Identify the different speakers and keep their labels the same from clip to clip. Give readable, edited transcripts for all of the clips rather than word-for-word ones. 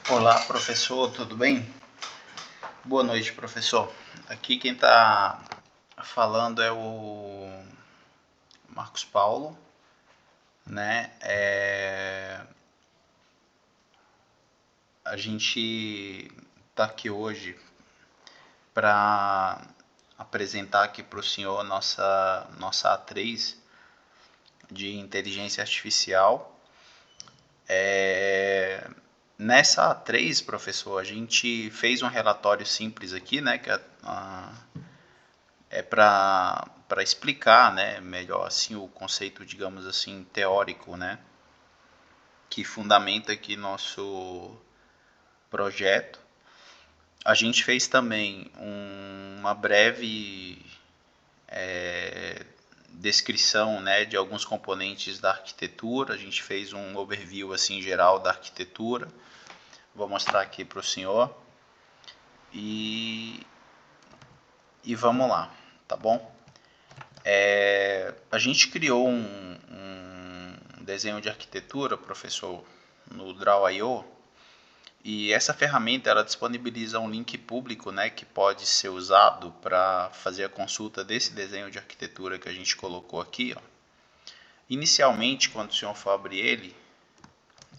Speaker 1: Olá, professor, tudo bem? Boa noite, professor. Aqui quem está falando é o Marcos Paulo, né? A gente está aqui hoje para apresentar aqui para o senhor nossa A3 de inteligência artificial. Nessa A3, professor, a gente fez um relatório simples aqui, né? Que é para explicar, né, melhor assim o conceito, digamos assim, teórico, né, que fundamenta aqui nosso projeto. A gente fez também uma breve descrição, né, de alguns componentes da arquitetura. A gente fez um overview assim geral da arquitetura. Vou mostrar aqui para o senhor e vamos lá, tá bom? A gente criou um desenho de arquitetura, professor, no Draw.io, e essa ferramenta ela disponibiliza um link público, né, que pode ser usado para fazer a consulta desse desenho de arquitetura que a gente colocou aqui. Ó. Inicialmente, quando o senhor for abrir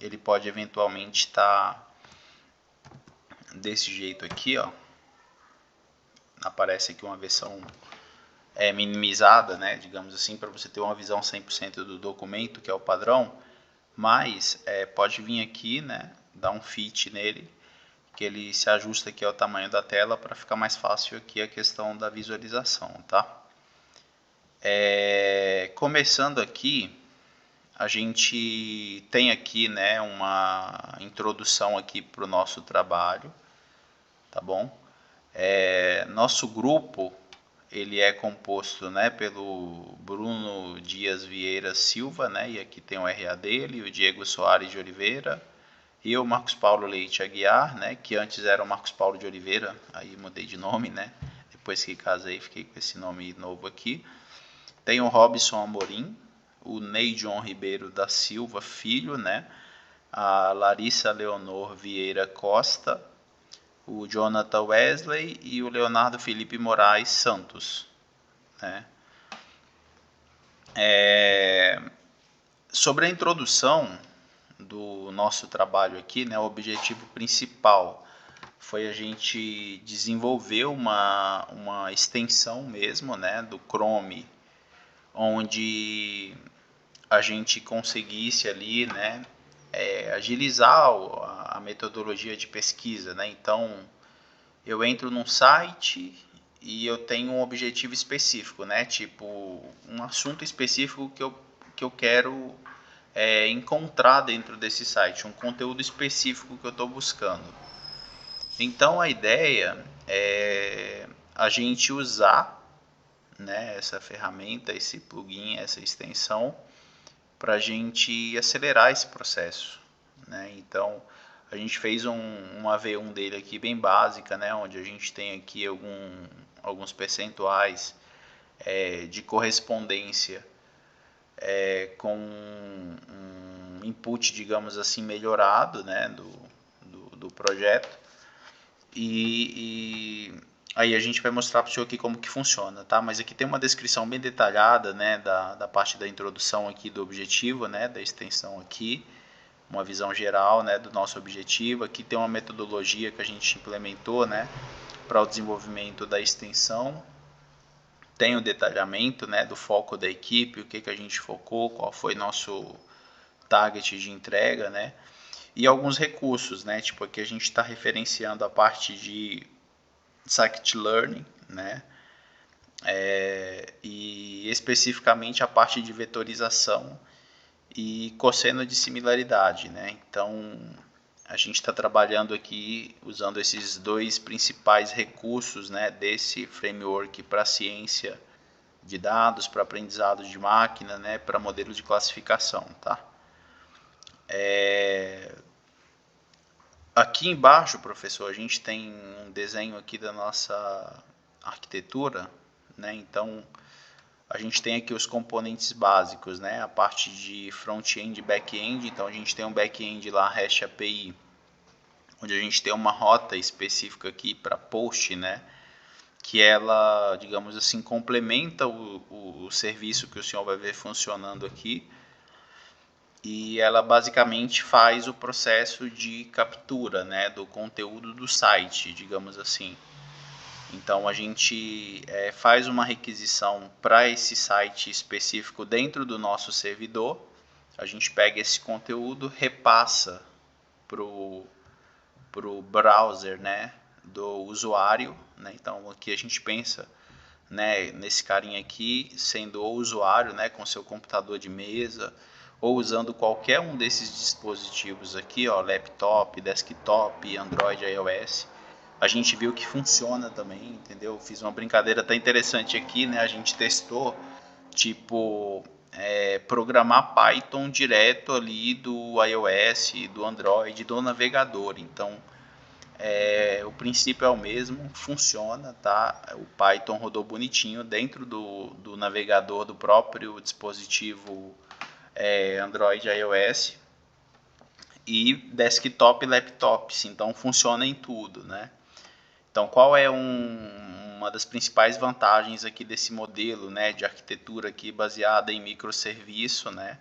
Speaker 1: ele pode eventualmente estar desse jeito aqui, ó. Aparece aqui uma versão minimizada, né, digamos assim, para você ter uma visão 100% do documento, que é o padrão, mas pode vir aqui, né, dar um fit nele, que ele se ajusta aqui ao tamanho da tela para ficar mais fácil aqui a questão da visualização, tá? Começando aqui, a gente tem aqui, né, uma introdução aqui para o nosso trabalho, tá bom? Nosso grupo ele é composto, né, pelo Bruno Dias Vieira Silva, né, e aqui tem o RA dele, o Diego Soares de Oliveira, e o Marcos Paulo Leite Aguiar, né, que antes era o Marcos Paulo de Oliveira, aí mudei de nome, né, depois que casei fiquei com esse nome novo aqui. Tem o Robson Amorim, o Ney John Ribeiro da Silva Filho, né, a Larissa Leonor Vieira Costa, o Jonathan Wesley e o Leonardo Felipe Moraes Santos, né. Sobre a introdução do nosso trabalho aqui, né, o objetivo principal foi a gente desenvolver uma extensão mesmo, né, do Chrome, onde a gente conseguisse ali, né, agilizar a metodologia de pesquisa, né. Então, eu entro num site e eu tenho um objetivo específico, né, tipo um assunto específico que eu quero encontrar dentro desse site, um conteúdo específico que eu estou buscando. Então a ideia é a gente usar, né, essa ferramenta, esse plugin, essa extensão, para a gente acelerar esse processo. Né? Então a gente fez uma V1 dele aqui bem básica, né, onde a gente tem aqui alguns percentuais de correspondência com um input, digamos assim, melhorado, né, do projeto. E aí a gente vai mostrar para o senhor aqui como que funciona, tá? Mas aqui tem uma descrição bem detalhada, né, da parte da introdução aqui do objetivo, né, da extensão aqui, uma visão geral, né, do nosso objetivo. Aqui tem uma metodologia que a gente implementou, né, para o desenvolvimento da extensão. Tem o detalhamento, né, do foco da equipe, o que a gente focou, qual foi nosso target de entrega, né? E alguns recursos, né? Tipo, aqui a gente está referenciando a parte de scikit-learn, né? E especificamente a parte de vetorização e cosseno de similaridade, né? Então, a gente está trabalhando aqui usando esses dois principais recursos, né, desse framework para ciência de dados, para aprendizado de máquina, né, para modelos de classificação, tá? Aqui embaixo, professor, a gente tem um desenho aqui da nossa arquitetura, né? Então a gente tem aqui os componentes básicos, né? A parte de front-end e back-end. Então a gente tem um back-end lá, REST API, onde a gente tem uma rota específica aqui para post, né? Que ela, digamos assim, complementa o serviço que o senhor vai ver funcionando aqui. E ela basicamente faz o processo de captura, né, do conteúdo do site, digamos assim. Então a gente faz uma requisição para esse site específico dentro do nosso servidor. A gente pega esse conteúdo, repassa pro browser, né, do usuário, né? Então aqui a gente pensa, né, nesse carinha aqui sendo o usuário, né, com seu computador de mesa ou usando qualquer um desses dispositivos aqui, ó, laptop, desktop, Android, iOS. A gente viu que funciona também, entendeu? Fiz uma brincadeira até interessante aqui, né? A gente testou, tipo, programar Python direto ali do iOS, do Android, do navegador. Então, o princípio é o mesmo, funciona, tá? O Python rodou bonitinho dentro do navegador do próprio dispositivo Android e iOS e desktop e laptops, então funciona em tudo, né? Então, qual é uma das principais vantagens aqui desse modelo, né, de arquitetura aqui baseada em microserviço, né?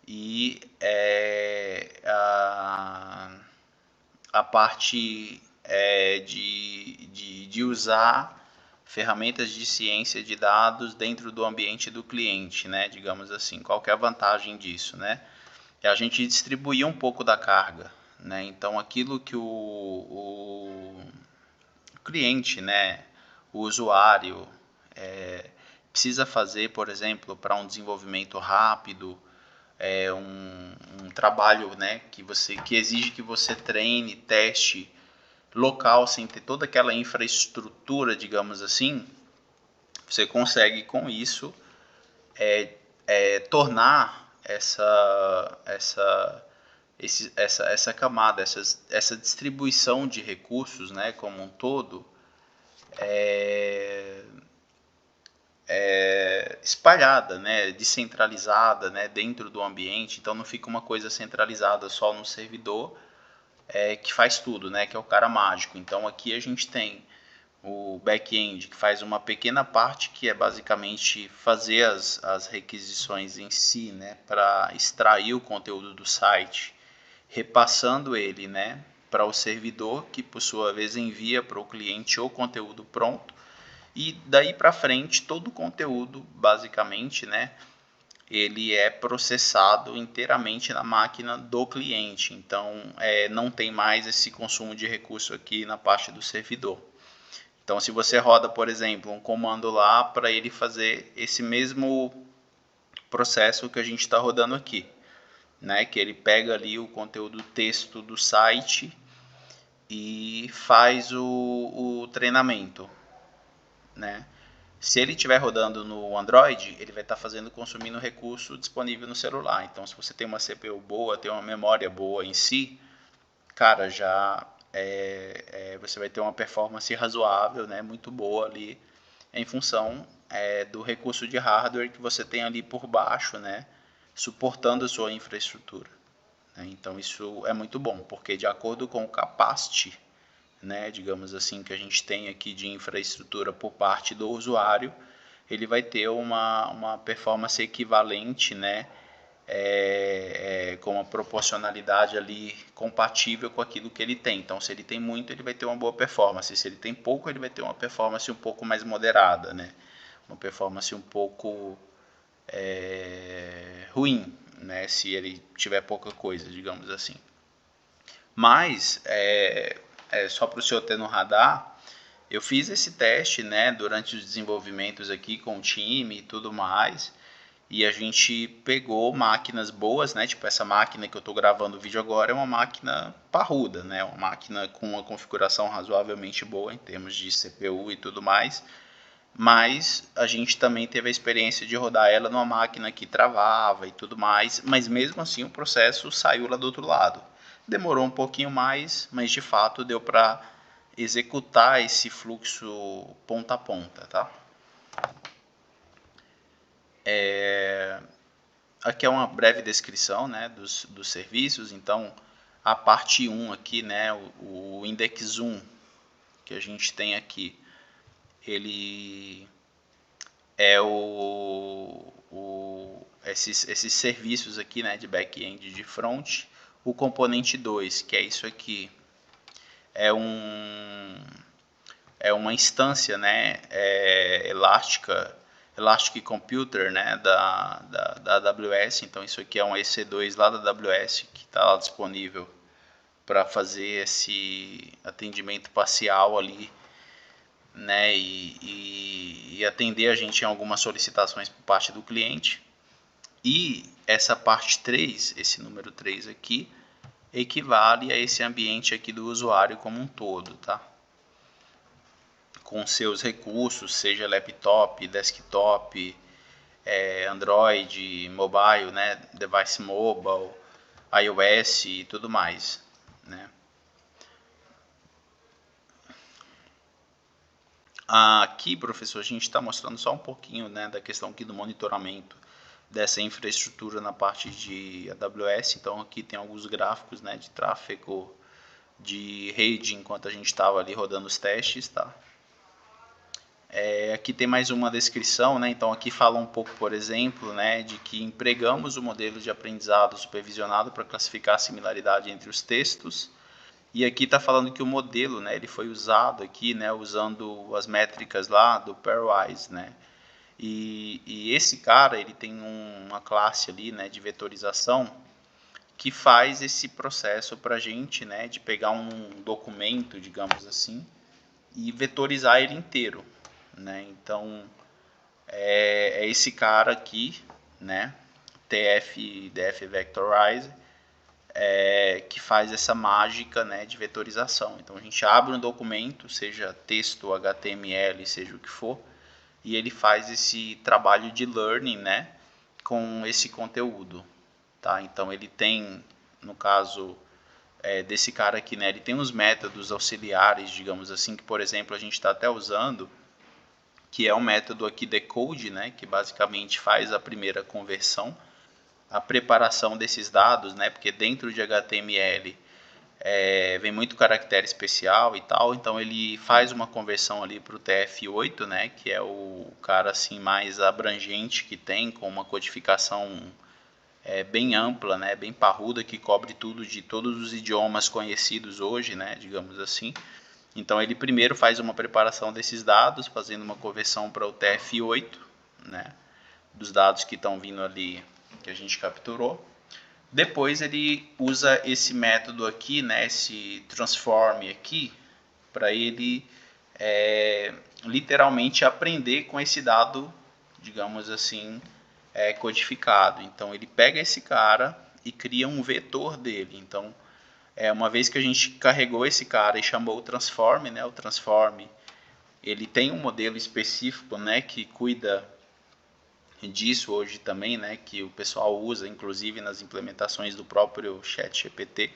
Speaker 1: E a parte de usar ferramentas de ciência de dados dentro do ambiente do cliente, né? Digamos assim, qual que é a vantagem disso, né? É a gente distribuir um pouco da carga, né? Então, aquilo que o cliente, né, o usuário precisa fazer, por exemplo, para um desenvolvimento rápido, um trabalho, né, que exige que você treine, teste local sem ter toda aquela infraestrutura, digamos assim, você consegue com isso tornar essa camada, essa distribuição de recursos, né, como um todo, espalhada, né, descentralizada, né, dentro do ambiente. Então não fica uma coisa centralizada só no servidor que faz tudo, né, que é o cara mágico. Então aqui a gente tem o back-end que faz uma pequena parte que é basicamente fazer as requisições em si, né, para extrair o conteúdo do site, repassando ele, né, para o servidor que por sua vez envia para o cliente o conteúdo pronto. E daí para frente todo o conteúdo basicamente, né, ele é processado inteiramente na máquina do cliente. Então não tem mais esse consumo de recurso aqui na parte do servidor. Então, se você roda, por exemplo, um comando lá para ele fazer esse mesmo processo que a gente está rodando aqui, né? Que ele pega ali o conteúdo texto do site e faz o treinamento, né? Se ele estiver rodando no Android, ele vai estar consumindo recurso disponível no celular. Então, se você tem uma CPU boa, tem uma memória boa em si, cara, já você vai ter uma performance razoável, né, muito boa ali, em função do recurso de hardware que você tem ali por baixo, né, suportando a sua infraestrutura. Né? Então isso é muito bom, porque de acordo com o capacity, né, digamos assim, que a gente tem aqui de infraestrutura por parte do usuário, ele vai ter uma performance equivalente, né, com uma proporcionalidade ali compatível com aquilo que ele tem. Então, se ele tem muito, ele vai ter uma boa performance. Se ele tem pouco, ele vai ter uma performance um pouco mais moderada, né? Uma performance um pouco ruim, né? Se ele tiver pouca coisa, digamos assim. Mas, só para o senhor ter no radar, eu fiz esse teste, né, durante os desenvolvimentos aqui com o time e tudo mais. E a gente pegou máquinas boas, né? Tipo essa máquina que eu estou gravando o vídeo agora é uma máquina parruda, né? Uma máquina com uma configuração razoavelmente boa em termos de CPU e tudo mais. Mas a gente também teve a experiência de rodar ela numa máquina que travava e tudo mais. Mas mesmo assim o processo saiu lá do outro lado. Demorou um pouquinho mais, mas de fato deu para executar esse fluxo ponta a ponta, tá? Aqui é uma breve descrição, né, dos serviços. Então, a parte 1 aqui, né, o index 1 que a gente tem aqui, ele é esses serviços aqui, né, de back-end e de front. O componente 2, que é isso aqui, é uma instância, né, Elastic Computer, né, da AWS. Então isso aqui é um EC2 lá da AWS que está lá disponível para fazer esse atendimento parcial ali, né, e atender a gente em algumas solicitações por parte do cliente. E essa parte 3, esse número 3 aqui, equivale a esse ambiente aqui do usuário como um todo, tá? Com seus recursos, seja laptop, desktop, Android, mobile, né, device mobile, iOS e tudo mais, né? Aqui, professor, a gente está mostrando só um pouquinho, né, da questão aqui do monitoramento dessa infraestrutura na parte de AWS. Então aqui tem alguns gráficos, né, de tráfego de rede enquanto a gente estava ali rodando os testes, tá? Aqui tem mais uma descrição, né? Então aqui fala um pouco, por exemplo, né, de que empregamos o modelo de aprendizado supervisionado para classificar a similaridade entre os textos. E aqui está falando que o modelo, né, ele foi usado aqui, né, usando as métricas lá do Pairwise, né? E esse cara, ele tem uma classe ali, né, de vetorização que faz esse processo para a gente, né, de pegar um documento, digamos assim, e vetorizar ele inteiro, né? Então é esse cara aqui, né, DF Vectorize, que faz essa mágica, né, de vetorização. Então a gente abre um documento, seja texto, HTML, seja o que for, e ele faz esse trabalho de learning, né, com esse conteúdo, tá? Então ele tem, no caso desse cara aqui, né, ele tem uns métodos auxiliares, digamos assim, que por exemplo a gente está até usando, que é o método aqui decode, né, que basicamente faz a primeira conversão, a preparação desses dados, né, porque dentro de HTML vem muito caractere especial e tal, então ele faz uma conversão ali para o TF8, né, que é o cara assim mais abrangente que tem, com uma codificação bem ampla, né, bem parruda, que cobre tudo de todos os idiomas conhecidos hoje, né, digamos assim. Então ele primeiro faz uma preparação desses dados, fazendo uma conversão para o TF8, né, dos dados que estão vindo ali que a gente capturou. Depois ele usa esse método aqui, né, esse transform aqui, para ele literalmente aprender com esse dado, digamos assim, codificado. Então ele pega esse cara e cria um vetor dele. Então, uma vez que a gente carregou esse cara e chamou o transform, né, o transform ele tem um modelo específico, né, que cuida disso hoje também, né, que o pessoal usa, inclusive nas implementações do próprio ChatGPT,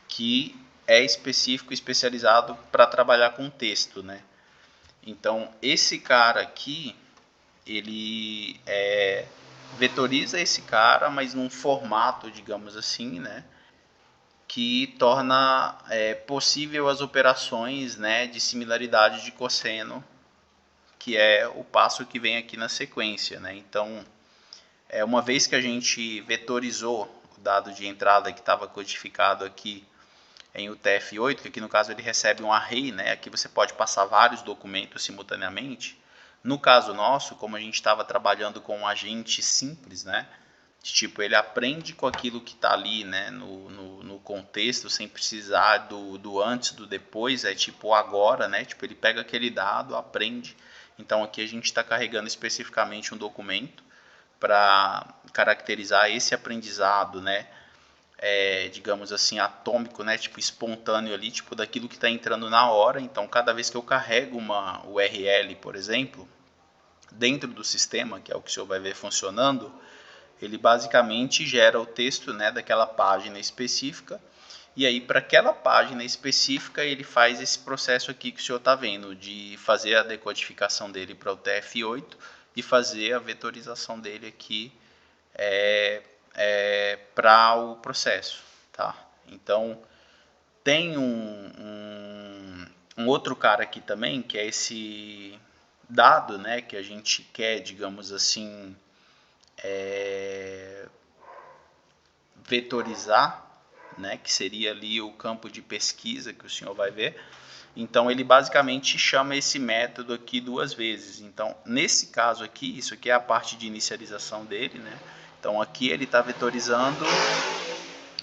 Speaker 1: que é específico, especializado para trabalhar com texto, né? Então, esse cara aqui, ele vetoriza esse cara, mas num formato, digamos assim, né, que torna possível as operações, né, de similaridade de cosseno, que é o passo que vem aqui na sequência, né? Então, uma vez que a gente vetorizou o dado de entrada que estava codificado aqui em UTF-8, que aqui no caso ele recebe um array, né? Aqui você pode passar vários documentos simultaneamente. No caso nosso, como a gente estava trabalhando com um agente simples, né? Tipo, ele aprende com aquilo que está ali, né, no contexto, sem precisar do antes, do depois, é tipo agora, né? Tipo, ele pega aquele dado, aprende. Então aqui a gente está carregando especificamente um documento para caracterizar esse aprendizado, né? Digamos assim, atômico, né? Tipo, espontâneo ali, tipo, daquilo que está entrando na hora. Então, cada vez que eu carrego uma URL, por exemplo, dentro do sistema, que é o que o senhor vai ver funcionando, ele basicamente gera o texto, né, daquela página específica. E aí, para aquela página específica, ele faz esse processo aqui que o senhor está vendo, de fazer a decodificação dele para o TF8 e fazer a vetorização dele aqui para o processo, tá? Então, tem um outro cara aqui também, que é esse dado, né, que a gente quer, digamos assim, vetorizar, né, que seria ali o campo de pesquisa que o senhor vai ver. Então, ele basicamente chama esse método aqui duas vezes. Então, nesse caso aqui, isso aqui é a parte de inicialização dele, né? Então, aqui ele está vetorizando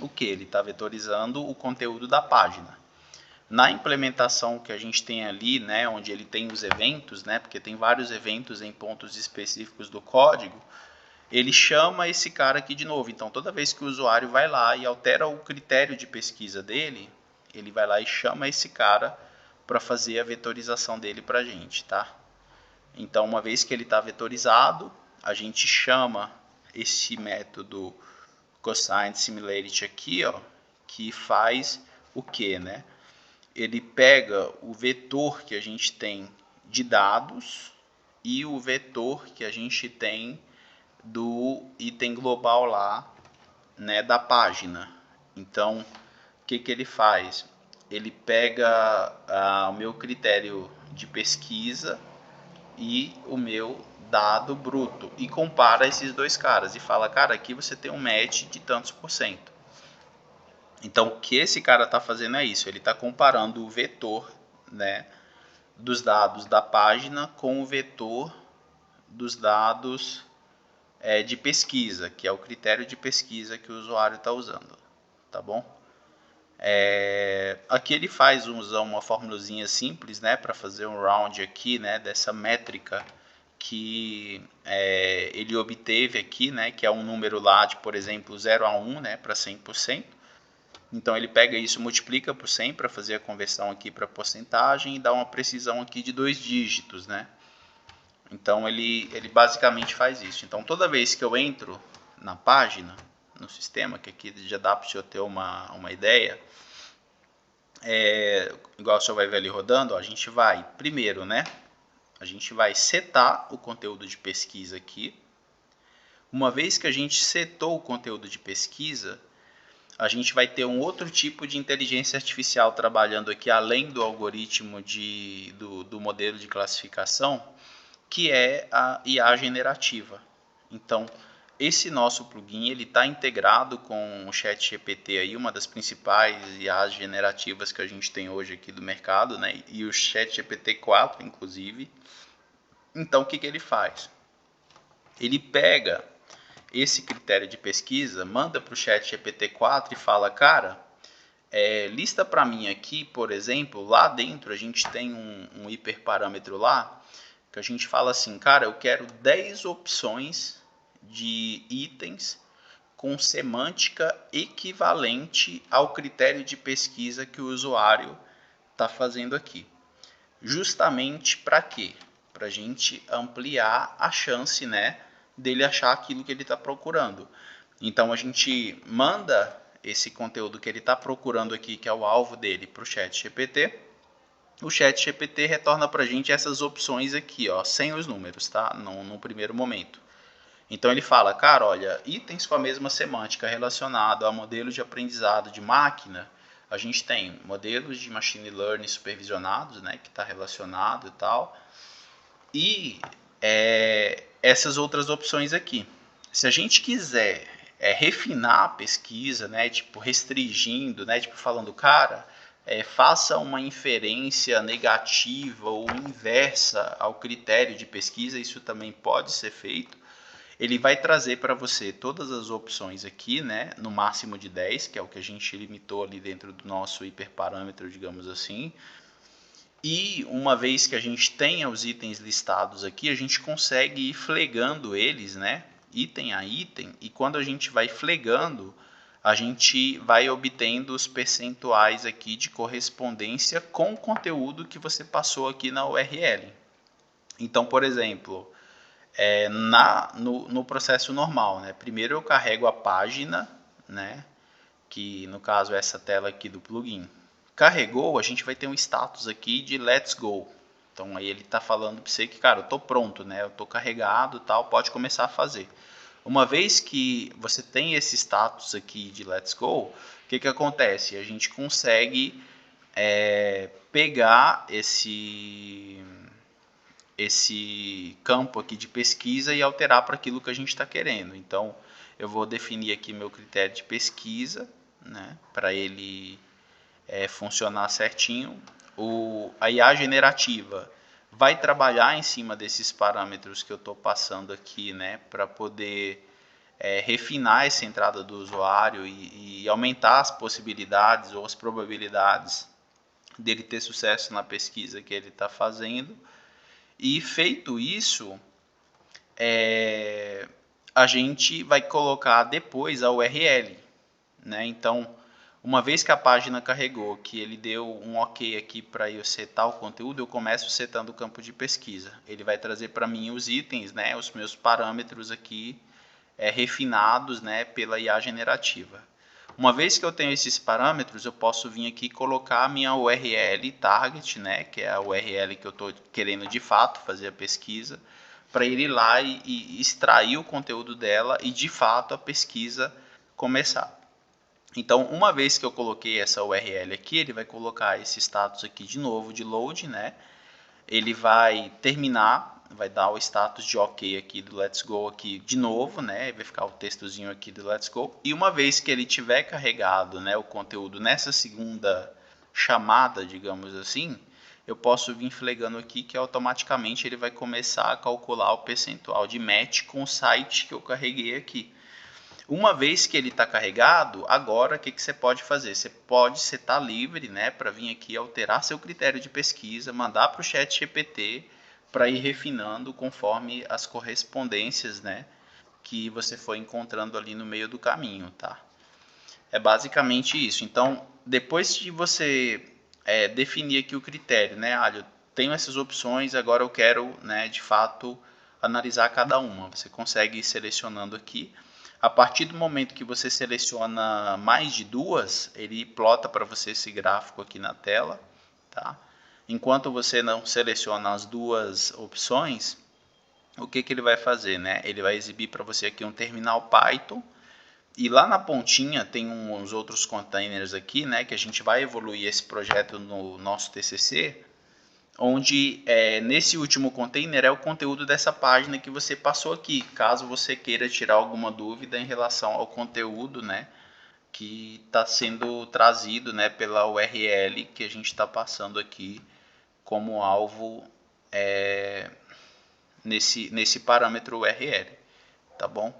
Speaker 1: o que? Ele está vetorizando o conteúdo da página. Na implementação que a gente tem ali, né, onde ele tem os eventos, né, porque tem vários eventos em pontos específicos do código, ele chama esse cara aqui de novo. Então, toda vez que o usuário vai lá e altera o critério de pesquisa dele, ele vai lá e chama esse cara para fazer a vetorização dele para a gente, tá? Então, uma vez que ele está vetorizado, a gente chama esse método cosine similarity aqui, ó, que faz o que, né? Ele pega o vetor que a gente tem de dados e o vetor que a gente tem do item global lá, né, da página. Então, o que ele faz? Ele pega o meu critério de pesquisa e o meu dado bruto e compara esses dois caras e fala, cara, aqui você tem um match de tantos por cento. Então, o que esse cara está fazendo é isso, ele está comparando o vetor, né, dos dados da página com o vetor dos dados de pesquisa, que é o critério de pesquisa que o usuário está usando, tá bom? Aqui ele faz uma formulazinha simples, né, para fazer um round aqui, né, dessa métrica que ele obteve aqui, né, que é um número lá de, por exemplo, 0 a 1, né, para 100%. Então ele pega isso, multiplica por 100 para fazer a conversão aqui para porcentagem e dá uma precisão aqui de 2 dígitos, né? Então ele basicamente faz isso. Então toda vez que eu entro na página, no sistema, que aqui já dá para o senhor ter uma ideia, igual o senhor vai ver ali rodando, ó, a gente vai, primeiro, né? A gente vai setar o conteúdo de pesquisa aqui. Uma vez que a gente setou o conteúdo de pesquisa, a gente vai ter um outro tipo de inteligência artificial trabalhando aqui, além do algoritmo do modelo de classificação, que é a IA generativa. Então, esse nosso plugin ele está integrado com o ChatGPT, aí, uma das principais IAs generativas que a gente tem hoje aqui do mercado, né? E o ChatGPT 4, inclusive. Então, o que ele faz? Ele pega esse critério de pesquisa, manda para o ChatGPT 4 e fala, cara, lista para mim aqui, por exemplo, lá dentro a gente tem um hiperparâmetro lá, que a gente fala assim, cara, eu quero 10 opções de itens com semântica equivalente ao critério de pesquisa que o usuário está fazendo aqui. Justamente para quê? Para a gente ampliar a chance, né, dele achar aquilo que ele está procurando. Então a gente manda esse conteúdo que ele está procurando aqui, que é o alvo dele, para o ChatGPT. O ChatGPT retorna para a gente essas opções aqui, ó, sem os números, tá? No primeiro momento. Então ele fala, cara, olha, itens com a mesma semântica relacionado a modelos de aprendizado de máquina, a gente tem modelos de machine learning supervisionados, né, que está relacionado e tal, e essas outras opções aqui. Se a gente quiser refinar a pesquisa, né, tipo restringindo, né, tipo falando, cara, faça uma inferência negativa ou inversa ao critério de pesquisa, isso também pode ser feito. Ele vai trazer para você todas as opções aqui, né, no máximo de 10, que é o que a gente limitou ali dentro do nosso hiperparâmetro, digamos assim. E uma vez que a gente tenha os itens listados aqui, a gente consegue ir flegando eles, né, item a item, e quando a gente vai flegando, a gente vai obtendo os percentuais aqui de correspondência com o conteúdo que você passou aqui na URL. Então, por exemplo, no processo normal, né? Primeiro eu carrego a página, né? Que no caso é essa tela aqui do plugin. Carregou, a gente vai ter um status aqui de let's go. Então aí ele está falando para você que, cara, eu estou pronto, né? Eu estou carregado, tal, pode começar a fazer. Uma vez que você tem esse status aqui de Let's Go, o que acontece? A gente consegue pegar esse campo aqui de pesquisa e alterar para aquilo que a gente está querendo. Então, eu vou definir aqui meu critério de pesquisa, né, para ele funcionar certinho. A IA generativa vai trabalhar em cima desses parâmetros que eu estou passando aqui, né, para poder refinar essa entrada do usuário e aumentar as possibilidades ou as probabilidades dele ter sucesso na pesquisa que ele está fazendo. E feito isso, a gente vai colocar depois a URL, né? Então, uma vez que a página carregou, que ele deu um ok aqui para eu setar o conteúdo, eu começo setando o campo de pesquisa. Ele vai trazer para mim os itens, né, os meus parâmetros aqui refinados, né, pela IA generativa. Uma vez que eu tenho esses parâmetros, eu posso vir aqui e colocar a minha URL target, né, que é a URL que eu estou querendo de fato fazer a pesquisa, para ele ir lá e extrair o conteúdo dela e de fato a pesquisa começar. Então, uma vez que eu coloquei essa URL aqui, ele vai colocar esse status aqui de novo de load, né? Ele vai terminar, vai dar o status de ok aqui do Let's Go aqui de novo, né? Vai ficar o textozinho aqui do Let's Go. E uma vez que ele tiver carregado, né, o conteúdo nessa segunda chamada, digamos assim, eu posso vir flegando aqui que automaticamente ele vai começar a calcular o percentual de match com o site que eu carreguei aqui. Uma vez que ele está carregado, agora o que você pode fazer? Você pode setar livre, né, para vir aqui alterar seu critério de pesquisa, mandar para o chat GPT para ir refinando conforme as correspondências, né, que você foi encontrando ali no meio do caminho, tá? É basicamente isso. Então, depois de você definir aqui o critério, né, eu tenho essas opções, agora eu quero, né, de fato, analisar cada uma. Você consegue ir selecionando aqui. A partir do momento que você seleciona mais de duas, ele plota para você esse gráfico aqui na tela, tá? Enquanto você não seleciona as duas opções, o que ele vai fazer, né? Ele vai exibir para você aqui um terminal Python e lá na pontinha tem uns outros containers aqui, né? Que a gente vai evoluir esse projeto no nosso TCC, onde nesse último container é o conteúdo dessa página que você passou aqui, caso você queira tirar alguma dúvida em relação ao conteúdo, né, que está sendo trazido, né, pela URL que a gente está passando aqui como alvo nesse parâmetro URL, tá bom?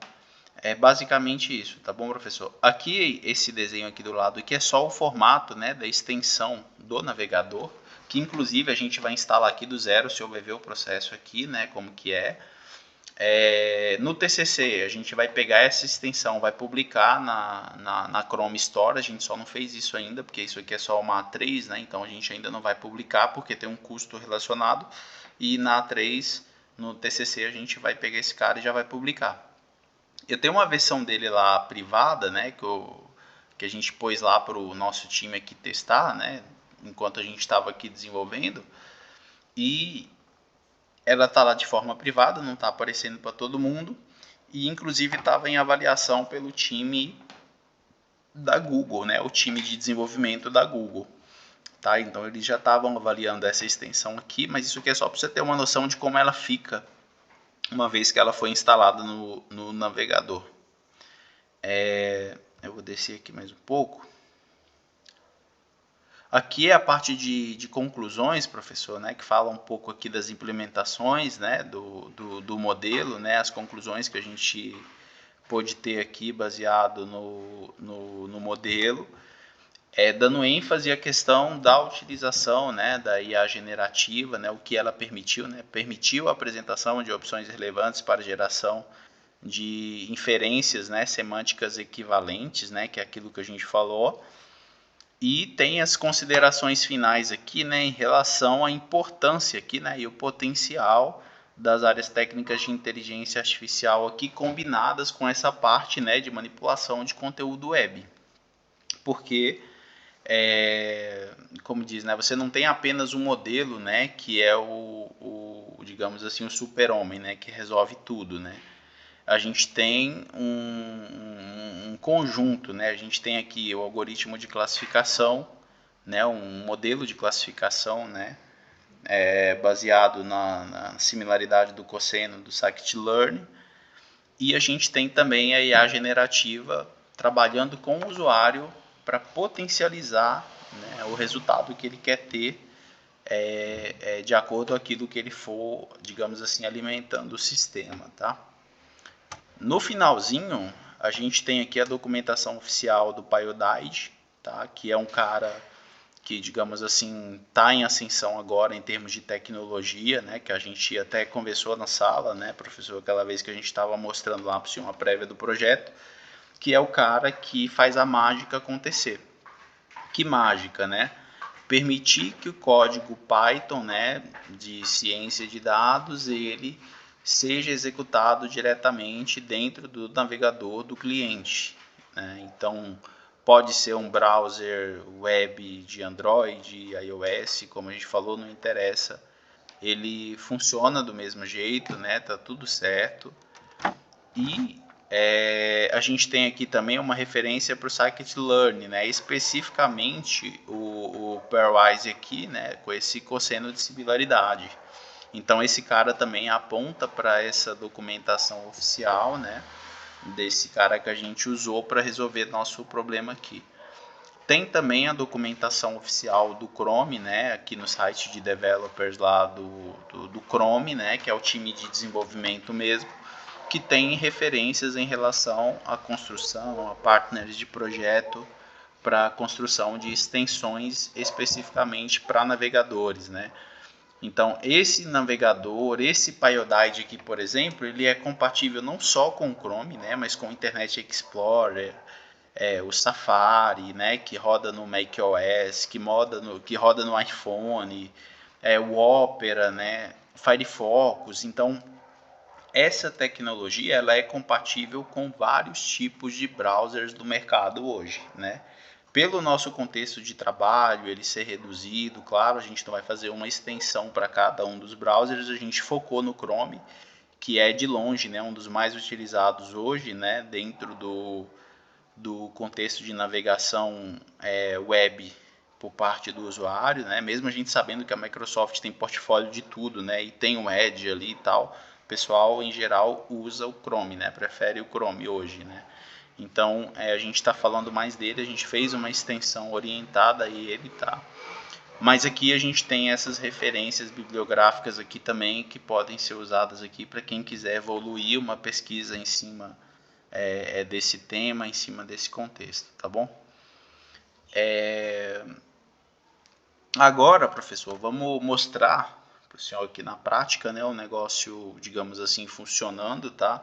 Speaker 1: É basicamente isso, tá bom, professor? Aqui, esse desenho aqui do lado, aqui é só o formato, né, da extensão do navegador, que inclusive a gente vai instalar aqui do zero, o senhor vai ver o processo aqui, né, como que é. No TCC, a gente vai pegar essa extensão, vai publicar na Chrome Store, a gente só não fez isso ainda, porque isso aqui é só uma A3, né, então a gente ainda não vai publicar, porque tem um custo relacionado, e na A3, no TCC, a gente vai pegar esse cara e já vai publicar. Eu tenho uma versão dele lá privada, né, que a gente pôs lá para o nosso time aqui testar, né, enquanto a gente estava aqui desenvolvendo, e ela está lá de forma privada, não está aparecendo para todo mundo, e inclusive estava em avaliação pelo time da Google, né, o time de desenvolvimento da Google. Tá? Então eles já estavam avaliando essa extensão aqui, mas isso aqui é só para você ter uma noção de como ela fica uma vez que ela foi instalada no navegador. Eu vou descer aqui mais um pouco. Aqui é a parte de conclusões, professor, né, que fala um pouco aqui das implementações, né, do modelo, né, as conclusões que a gente pôde ter aqui baseado no modelo, dando ênfase à questão da utilização, né, da IA generativa, né, o que ela permitiu, né, permitiu a apresentação de opções relevantes para geração de inferências, né, semânticas equivalentes, né, que é aquilo que a gente falou, e tem as considerações finais aqui, né, em relação à importância aqui, né, e o potencial das áreas técnicas de inteligência artificial aqui combinadas com essa parte, né, de manipulação de conteúdo web, porque como diz, né, você não tem apenas um modelo, né, que é digamos assim, o super-homem, né, que resolve tudo, né. a gente tem um conjunto, né? A gente tem aqui o algoritmo de classificação, né? Um modelo de classificação, né? Baseado na similaridade do cosseno do scikit-learn. E a gente tem também a IA generativa trabalhando com o usuário para potencializar, né, o resultado que ele quer ter de acordo com aquilo que ele for, digamos assim, alimentando o sistema, tá? No finalzinho, a gente tem aqui a documentação oficial do Pyodide, tá? Que é um cara que, digamos assim, está em ascensão agora em termos de tecnologia, né? Que a gente até conversou na sala, né, professor, aquela vez que a gente estava mostrando lá uma prévia do projeto, que é o cara que faz a mágica acontecer. Que mágica, né? Permitir que o código Python, né, de ciência de dados, ele seja executado diretamente dentro do navegador do cliente, né? Então, pode ser um browser web de Android, iOS, como a gente falou, não interessa. Ele funciona do mesmo jeito, né? Tá tudo certo. E a gente tem aqui também uma referência para o scikit-learn, né? Especificamente o pairwise aqui, né? Com esse cosseno de similaridade. Então esse cara também aponta para essa documentação oficial, né? Desse cara que a gente usou para resolver nosso problema aqui. Tem também a documentação oficial do Chrome, né? Aqui no site de developers lá do Chrome, né? Que é o time de desenvolvimento mesmo, que tem referências em relação à construção, a partners de projeto para a construção de extensões especificamente para navegadores, né? Então, esse navegador, esse Pyodide aqui, por exemplo, ele é compatível não só com o Chrome, né, mas com o Internet Explorer, o Safari, né, que roda no macOS, que roda no iPhone, o Opera, né, Firefox. Então, essa tecnologia ela é compatível com vários tipos de browsers do mercado hoje, né? Pelo nosso contexto de trabalho, ele ser reduzido, claro, a gente não vai fazer uma extensão para cada um dos browsers, a gente focou no Chrome, que é de longe, né, um dos mais utilizados hoje, né, dentro do contexto de navegação web por parte do usuário, né? Mesmo a gente sabendo que a Microsoft tem portfólio de tudo, né? E tem o Edge ali e tal, o pessoal em geral usa o Chrome, né? Prefere o Chrome hoje, né? Então a gente está falando mais dele, a gente fez uma extensão orientada a ele, tá? Mas aqui a gente tem essas referências bibliográficas aqui também que podem ser usadas aqui para quem quiser evoluir uma pesquisa em cima desse tema, em cima desse contexto, tá bom? Agora, professor, vamos mostrar para o senhor aqui na prática, né, o negócio, digamos assim, funcionando, tá?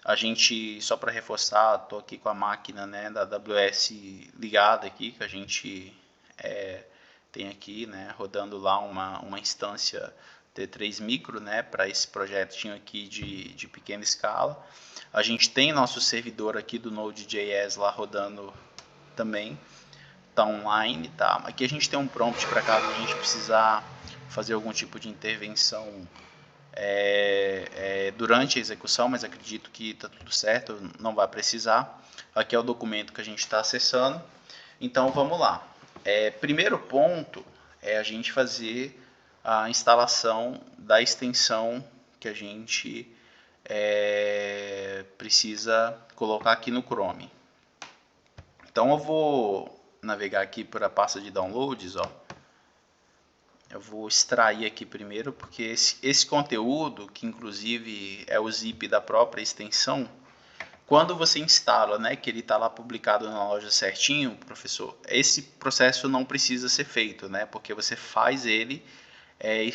Speaker 1: A gente, só para reforçar, estou aqui com a máquina, né, da AWS ligada aqui, que a gente tem aqui, né, rodando lá uma instância T3 micro, né, para esse projetinho aqui de pequena escala. A gente tem nosso servidor aqui do Node.js lá rodando também, tá online, tá? Aqui a gente tem um prompt para caso a gente precisar fazer algum tipo de intervenção durante a execução, mas acredito que está tudo certo, não vai precisar. Aqui é o documento que a gente está acessando. Então vamos lá. Primeiro ponto é a gente fazer a instalação da extensão que a gente precisa colocar aqui no Chrome. Então eu vou navegar aqui para a pasta de downloads, ó. Eu vou extrair aqui primeiro, porque esse conteúdo, que inclusive é o zip da própria extensão, quando você instala, né, que ele está lá publicado na loja certinho, professor, esse processo não precisa ser feito, né, porque você faz ele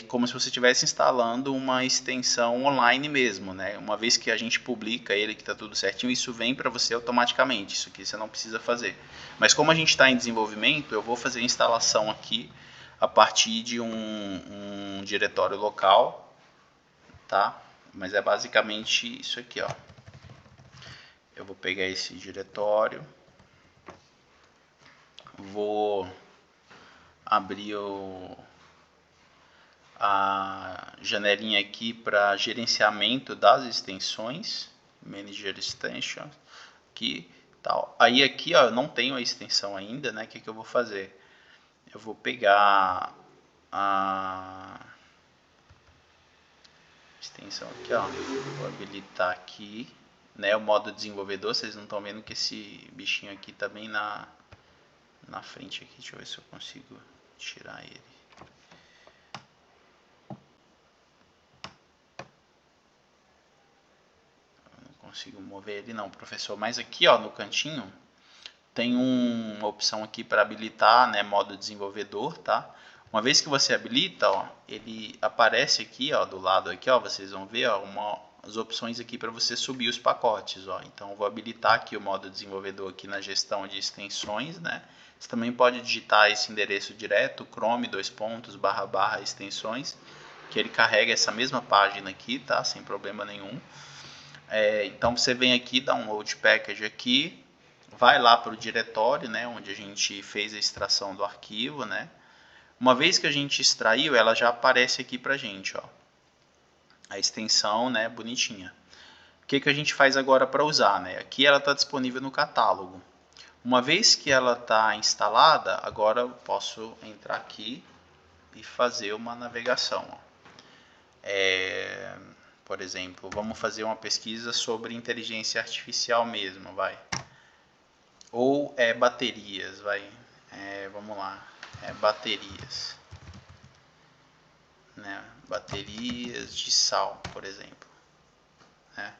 Speaker 1: como se você estivesse instalando uma extensão online mesmo, né? Uma vez que a gente publica ele, que está tudo certinho, isso vem para você automaticamente, isso aqui você não precisa fazer. Mas como a gente está em desenvolvimento, eu vou fazer a instalação aqui a partir de um diretório local, tá? Mas é basicamente isso aqui, ó. Eu vou pegar esse diretório, vou abrir a janelinha aqui para gerenciamento das extensões, Manager Extension, aqui, tal. Aí aqui, ó, eu não tenho a extensão ainda, né? O que eu vou fazer? Eu vou pegar a extensão aqui, ó, vou habilitar aqui, né, o modo desenvolvedor. Vocês não estão vendo que esse bichinho aqui tá bem na frente aqui. Deixa eu ver se eu consigo tirar ele. Eu não consigo mover ele não, professor. Mas aqui, ó, no cantinho tem uma opção aqui para habilitar, né, modo desenvolvedor, tá? Uma vez que você habilita, ó, ele aparece aqui, ó, do lado aqui, ó, vocês vão ver, ó, as opções aqui para você subir os pacotes, ó. Então eu vou habilitar aqui o modo desenvolvedor aqui na gestão de extensões, né? Você também pode digitar esse endereço direto, chrome // extensões, que ele carrega essa mesma página aqui, tá? Sem problema nenhum. Então você vem aqui, download package aqui, vai lá para o diretório, né, onde a gente fez a extração do arquivo, né? Uma vez que a gente extraiu, ela já aparece aqui para a gente, ó, a extensão, né, bonitinha. O que a gente faz agora para usar, né? Aqui ela está disponível no catálogo. Uma vez que ela está instalada, agora eu posso entrar aqui e fazer uma navegação. Ó. Por exemplo, vamos fazer uma pesquisa sobre inteligência artificial mesmo, vai. Ou baterias, vai. Vamos lá, baterias. Né? Baterias de sal, por exemplo. Né?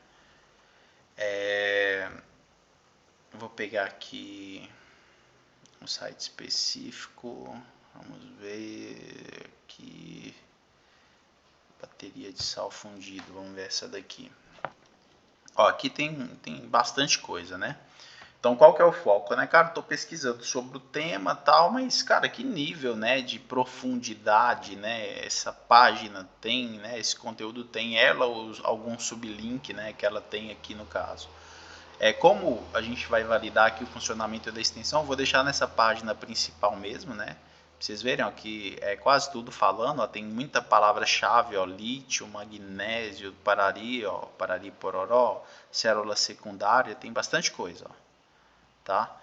Speaker 1: Vou pegar aqui um site específico. Vamos ver aqui. Bateria de sal fundido. Vamos ver essa daqui. Ó, aqui tem bastante coisa, né? Então, qual que é o foco, né, cara? Estou pesquisando sobre o tema e tal, mas, cara, que nível, né, de profundidade, né, essa página tem, né, esse conteúdo tem, ela ou algum sublink, né, que ela tem aqui no caso. Como a gente vai validar aqui o funcionamento da extensão, eu vou deixar nessa página principal mesmo, né, pra vocês verem, ó, que é quase tudo falando, ó, tem muita palavra-chave, ó, lítio, magnésio, parari, ó, parari pororó, célula secundária, tem bastante coisa, ó. Tá?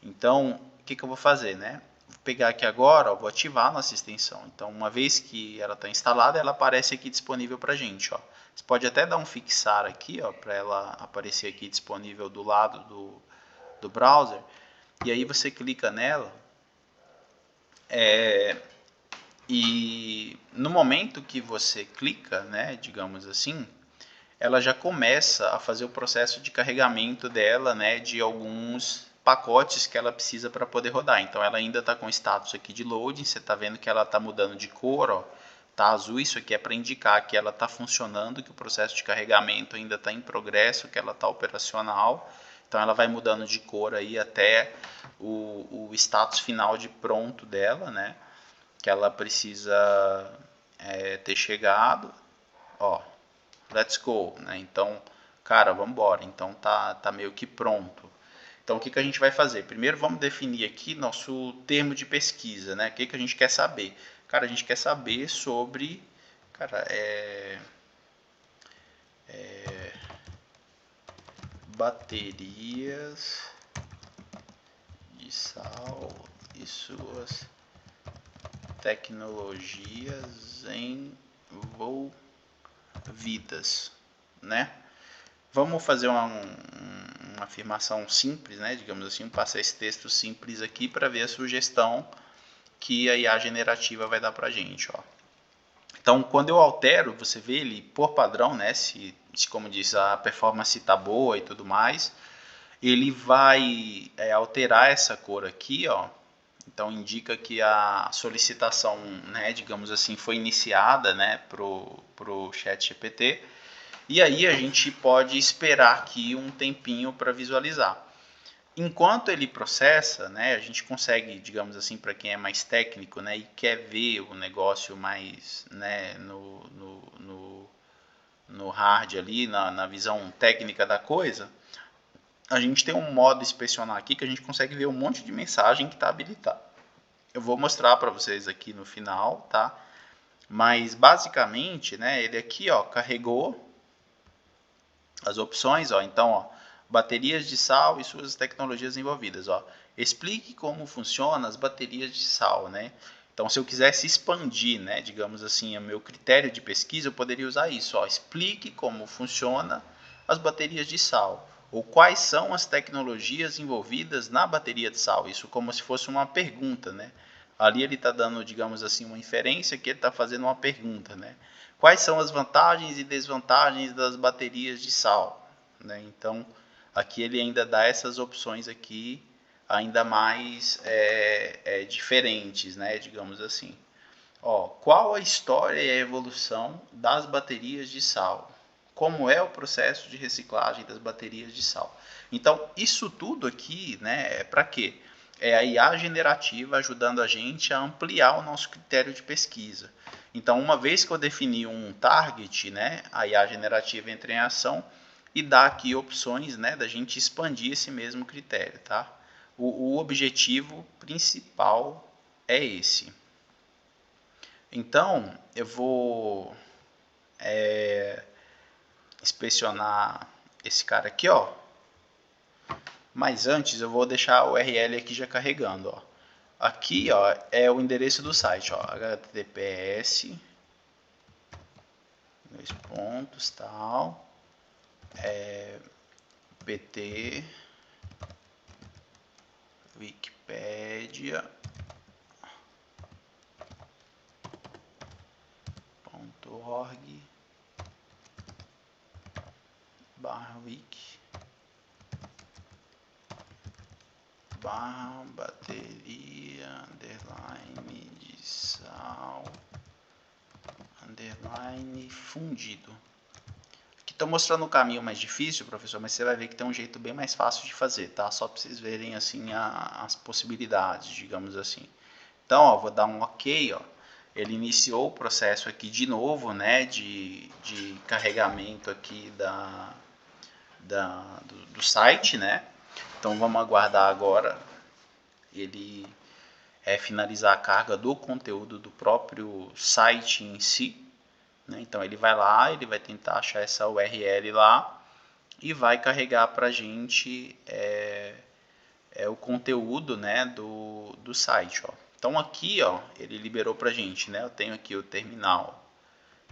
Speaker 1: Então, o que eu vou fazer, né? Vou pegar aqui agora, ó, vou ativar a nossa extensão. Então, uma vez que ela está instalada, ela aparece aqui disponível para a gente. Ó. Você pode até dar um fixar aqui, para ela aparecer aqui disponível do lado do browser. E aí você clica nela. E no momento que você clica, né, digamos assim, ela já começa a fazer o processo de carregamento dela, né, de alguns pacotes que ela precisa para poder rodar. Então ela ainda está com status aqui de loading, você está vendo que ela está mudando de cor, ó, tá azul, isso aqui é para indicar que ela está funcionando, que o processo de carregamento ainda está em progresso, que ela está operacional. Então ela vai mudando de cor aí até o status final de pronto dela, né, que ela precisa ter chegado, ó. Let's go, né? Então, cara, vamos embora. Então tá meio que pronto. Então o que a gente vai fazer? Primeiro vamos definir aqui nosso termo de pesquisa, né? O que a gente quer saber? Cara, a gente quer saber sobre, cara, baterias de sal e suas tecnologias envolvidas, né? Vamos fazer uma afirmação simples, né? Digamos assim, passar esse texto simples aqui para ver a sugestão que a IA generativa vai dar para a gente. Ó. Então, quando eu altero, você vê ele por padrão, né? Se como diz, a performance está boa e tudo mais, ele vai alterar essa cor aqui, ó. Então indica que a solicitação, né, digamos assim, foi iniciada, né, pro ChatGPT. E aí a gente pode esperar aqui um tempinho para visualizar. Enquanto ele processa, né, a gente consegue, digamos assim, para quem é mais técnico, né, e quer ver o negócio mais, né, no hard ali, na visão técnica da coisa, a gente tem um modo inspecionar aqui que a gente consegue ver um monte de mensagem que está habilitada. Eu vou mostrar para vocês aqui no final, tá? Mas basicamente, né, ele aqui, ó, carregou as opções, ó, então, ó, baterias de sal e suas tecnologias envolvidas, ó. Explique como funcionam as baterias de sal, né? Então, se eu quisesse expandir, né, digamos assim, o meu critério de pesquisa, eu poderia usar isso, ó. Explique como funciona as baterias de sal, ou quais são as tecnologias envolvidas na bateria de sal. Isso como se fosse uma pergunta, né? Ali ele está dando, digamos assim, uma inferência que ele está fazendo uma pergunta, né? Quais são as vantagens e desvantagens das baterias de sal, né? Então, aqui ele ainda dá essas opções aqui ainda mais diferentes, né? Digamos assim. Ó, qual a história e a evolução das baterias de sal? Como é o processo de reciclagem das baterias de sal? Então, isso tudo aqui, né, é para quê? É a IA generativa ajudando a gente a ampliar o nosso critério de pesquisa. Então, uma vez que eu defini um target, né, a IA generativa entra em ação e dá aqui opções, né, da gente expandir esse mesmo critério, tá? O objetivo principal é esse. Então, eu vou inspecionar esse cara aqui, ó. Mas antes eu vou deixar o URL aqui já carregando, ó. Aqui, ó, é o endereço do site, ó, https dois pontos tal pt wikipedia.org/wiki bateria de sal fundido. Aqui estou mostrando o caminho mais difícil, professor, mas você vai ver que tem um jeito bem mais fácil de fazer, tá? Só para vocês verem assim as possibilidades, digamos assim. Então, ó, vou dar um OK, ó. Ele iniciou o processo aqui de novo, né, de carregamento aqui do site, né? Então vamos aguardar agora ele finalizar a carga do conteúdo do próprio site em si, né? Então ele vai lá, ele vai tentar achar essa URL lá e vai carregar para a gente o conteúdo, né, do site, ó. Então aqui, ó, ele liberou para a gente, né? Eu tenho aqui o terminal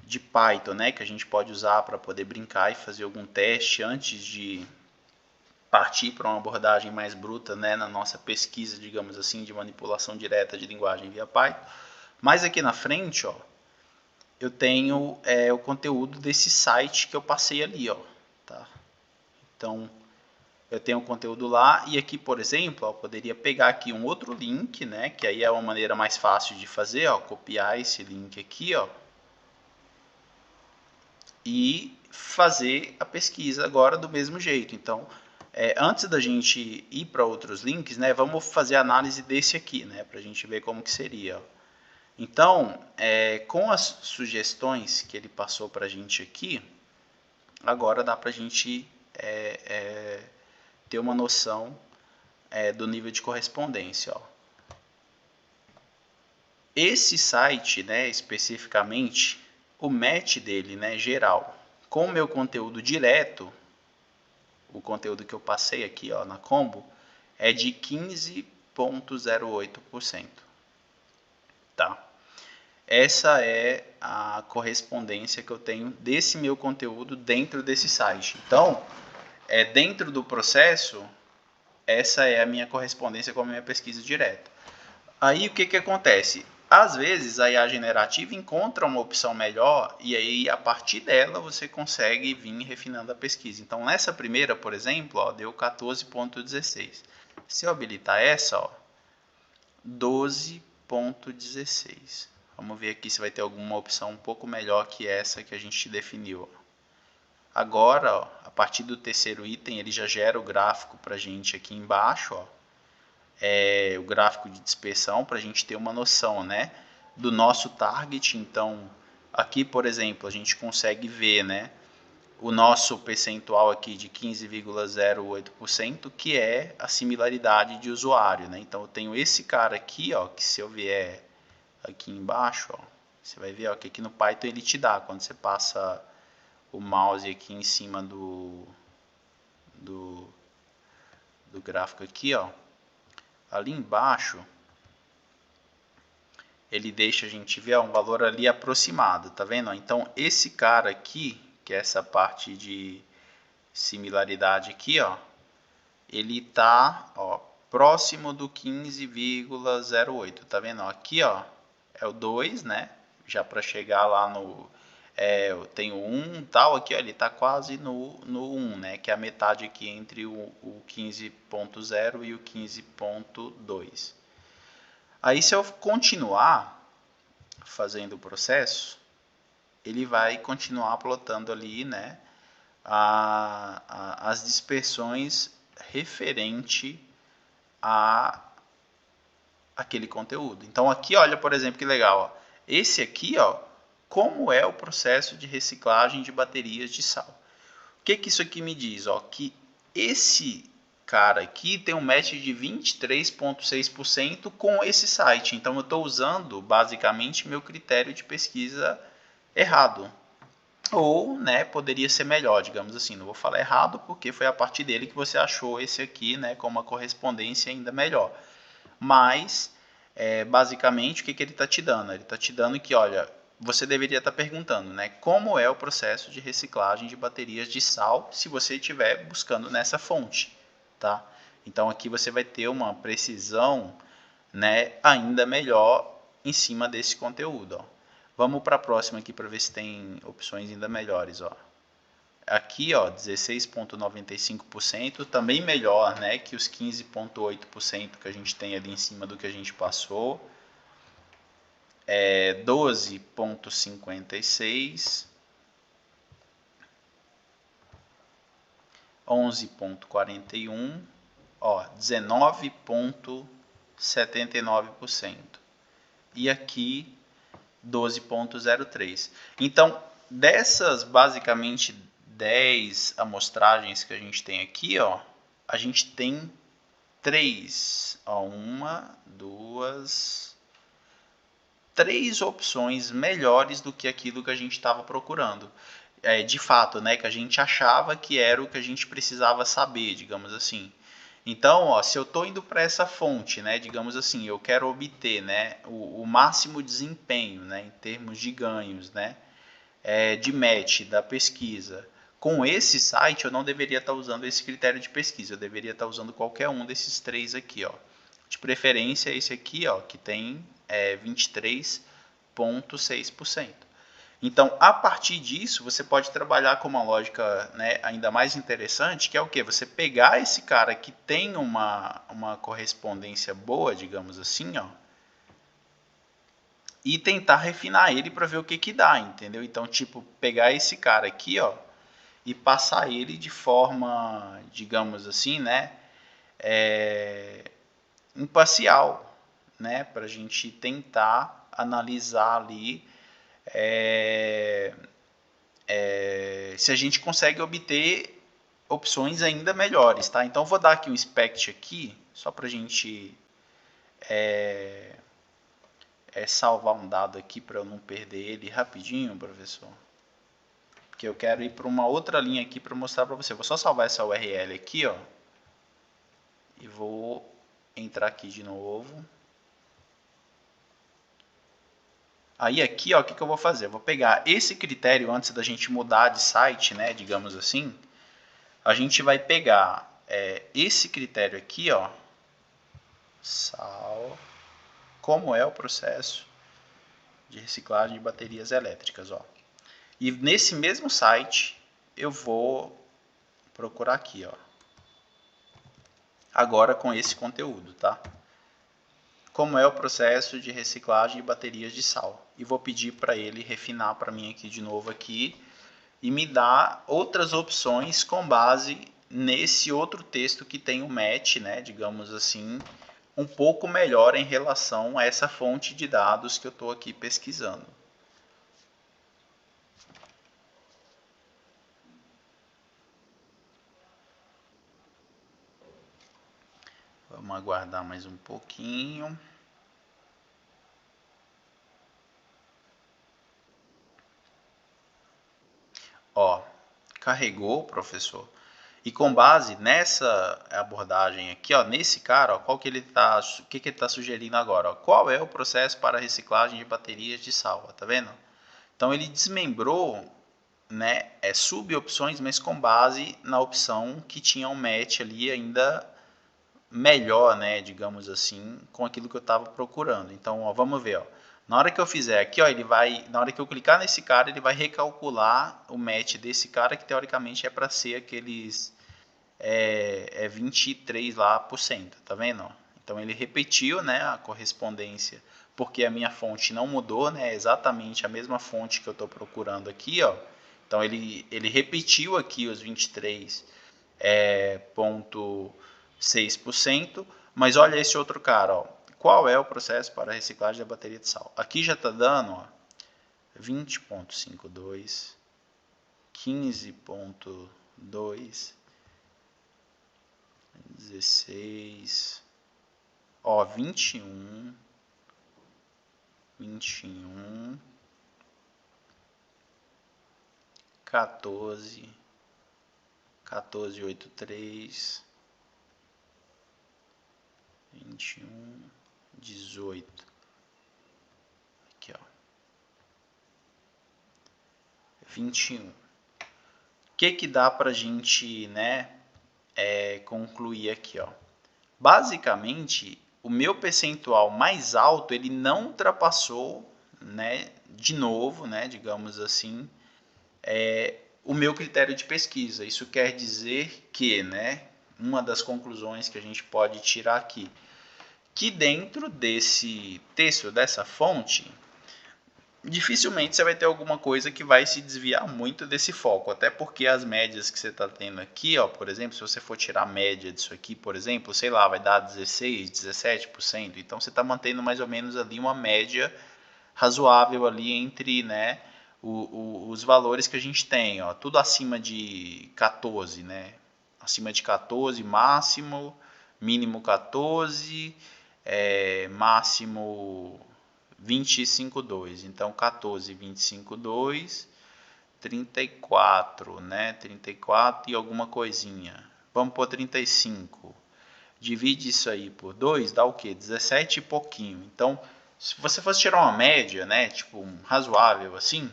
Speaker 1: de Python, né, que a gente pode usar para poder brincar e fazer algum teste antes de partir para uma abordagem mais bruta, né, na nossa pesquisa, digamos assim, de manipulação direta de linguagem via Python. Mas aqui na frente, ó, eu tenho o conteúdo desse site que eu passei ali, ó, tá? Então, eu tenho o conteúdo lá e aqui, por exemplo, ó, eu poderia pegar aqui um outro link, né, que aí é uma maneira mais fácil de fazer, ó, copiar esse link aqui, ó, e fazer a pesquisa agora do mesmo jeito. Então, antes da gente ir para outros links, né, vamos fazer a análise desse aqui, né, para a gente ver como que seria. Então, com as sugestões que ele passou para a gente aqui, agora dá para a gente ter uma noção do nível de correspondência. Ó. Esse site, né, especificamente, o match dele, né, geral, com o meu conteúdo direto, o conteúdo que eu passei aqui, ó, na combo, é de 15,08%. Tá? Essa é a correspondência que eu tenho desse meu conteúdo dentro desse site. Então, dentro do processo, essa é a minha correspondência com a minha pesquisa direta. Aí o que acontece? Às vezes a IA generativa encontra uma opção melhor e aí a partir dela você consegue vir refinando a pesquisa. Então nessa primeira, por exemplo, ó, deu 14,16. Se eu habilitar essa, ó, 12,16. Vamos ver aqui se vai ter alguma opção um pouco melhor que essa que a gente definiu. Agora, ó, a partir do terceiro item, ele já gera o gráfico para a gente aqui embaixo, ó. O gráfico de dispersão para a gente ter uma noção, né, do nosso target. Então, aqui, por exemplo, a gente consegue ver, né, o nosso percentual aqui de 15,08%, que é a similaridade de usuário, né? Então, eu tenho esse cara aqui, ó, que se eu vier aqui embaixo, ó, você vai ver, ó, que aqui no Python ele te dá, quando você passa o mouse aqui em cima do gráfico aqui, ó, ali embaixo, ele deixa a gente ver um valor ali aproximado, tá vendo? Então, esse cara aqui, que é essa parte de similaridade aqui, ó, ele tá, ó, próximo do 15,08, tá vendo? Aqui, ó, é o 2, né? Já para chegar lá no... eu tenho 1 tal, aqui, ó, ele tá quase no 1, né? Que é a metade aqui entre o 15.0 e o 15.2. Aí, se eu continuar fazendo o processo, ele vai continuar plotando ali, né, as dispersões referente a aquele conteúdo. Então aqui, olha, por exemplo, que legal, ó. Esse aqui, ó, como é o processo de reciclagem de baterias de sal. O que que isso aqui me diz? Ó, que esse cara aqui tem um match de 23,6% com esse site. Então eu estou usando basicamente meu critério de pesquisa errado. Ou, né, poderia ser melhor, digamos assim. Não vou falar errado porque foi a partir dele que você achou esse aqui, né, com uma correspondência ainda melhor. Mas, basicamente, o que, que ele está te dando? Ele está te dando que, olha, você deveria estar perguntando, né, como é o processo de reciclagem de baterias de sal se você estiver buscando nessa fonte, tá? Então aqui você vai ter uma precisão, né, ainda melhor em cima desse conteúdo, ó. Vamos para a próxima aqui para ver se tem opções ainda melhores, ó. Aqui, ó, 16,95%, também melhor, né, que os 15,8% que a gente tem ali em cima do que a gente passou. 12,56%, 11,41%, ó, 19,79%. E aqui 12,03%. Então, dessas basicamente 10 amostragens que a gente tem aqui, ó, a gente tem 3, ó, três opções melhores do que aquilo que a gente estava procurando. De fato, né, que a gente achava que era o que a gente precisava saber, digamos assim. Então, ó, se eu estou indo para essa fonte, né, digamos assim, eu quero obter, né, o máximo desempenho, né, em termos de ganhos, né, de match da pesquisa. Com esse site, eu não deveria estar usando esse critério de pesquisa, eu deveria estar usando qualquer um desses três aqui, ó. De preferência, esse aqui, ó, que tem 23,6%. Então, a partir disso, você pode trabalhar com uma lógica, né, ainda mais interessante, que é o quê? Você pegar esse cara que tem uma correspondência boa, digamos assim, ó, e tentar refinar ele para ver o que que dá, entendeu? Então, tipo, pegar esse cara aqui, ó, e passar ele de forma, digamos assim, né, imparcial, né, para a gente tentar analisar ali se a gente consegue obter opções ainda melhores, tá? Então, eu vou dar aqui um inspect aqui, só para a gente salvar um dado aqui para eu não perder ele rapidinho, professor. Porque eu quero ir para uma outra linha aqui para mostrar para você. Vou só salvar essa URL aqui, ó. E vou entrar aqui de novo. Aí aqui, ó, o que, que eu vou fazer? Eu vou pegar esse critério antes da gente mudar de site, né, digamos assim. A gente vai pegar esse critério aqui, ó, sal, como é o processo de reciclagem de baterias elétricas, ó. E nesse mesmo site eu vou procurar aqui, ó, agora com esse conteúdo, tá? Como é o processo de reciclagem de baterias de sal. E vou pedir para ele refinar para mim aqui de novo aqui e me dar outras opções com base nesse outro texto que tem o match, né, digamos assim, um pouco melhor em relação a essa fonte de dados que eu estou aqui pesquisando. Vamos aguardar mais um pouquinho. Ó, carregou, professor. E com base nessa abordagem aqui, ó, nesse cara, ó, qual que ele tá, o que ele está sugerindo agora? Ó, qual é o processo para reciclagem de baterias de sal? Ó, tá vendo? Então ele desmembrou, né, sub-opções, mas com base na opção que tinha um match ali ainda melhor, né, digamos assim, com aquilo que eu estava procurando. Então, ó, vamos ver, ó. Na hora que eu fizer aqui, ó, ele vai, na hora que eu clicar nesse cara, ele vai recalcular o match desse cara, que teoricamente é para ser aqueles 23 lá por cento, tá vendo? Então ele repetiu, né, a correspondência, porque a minha fonte não mudou, né, é exatamente a mesma fonte que eu estou procurando aqui, ó. Então ele repetiu aqui os 23,6%, mas olha esse outro cara, ó. Qual é o processo para a reciclagem da bateria de sal? Aqui já está dando, ó, 20,52, 15,2, 16, ó, 21, 14, 14,83, 21, 18. Aqui, ó. 21. O que dá pra gente, né, concluir aqui, ó? Basicamente, o meu percentual mais alto, ele não ultrapassou, né, de novo, né, digamos assim, o meu critério de pesquisa. Isso quer dizer que, né, uma das conclusões que a gente pode tirar aqui, que dentro desse texto, dessa fonte, dificilmente você vai ter alguma coisa que vai se desviar muito desse foco, até porque as médias que você está tendo aqui, ó, por exemplo, se você for tirar a média disso aqui, por exemplo, sei lá, vai dar 16, 17%, então você está mantendo mais ou menos ali uma média razoável ali entre, né, os valores que a gente tem, ó, tudo acima de 14, né, acima de 14 máximo, mínimo 14, máximo 25,2. Então 14, 25,2, 34, né? 34 e alguma coisinha. Vamos por 35. Divide isso aí por 2, dá o quê? 17 e pouquinho. Então, se você fosse tirar uma média, né, tipo um razoável assim,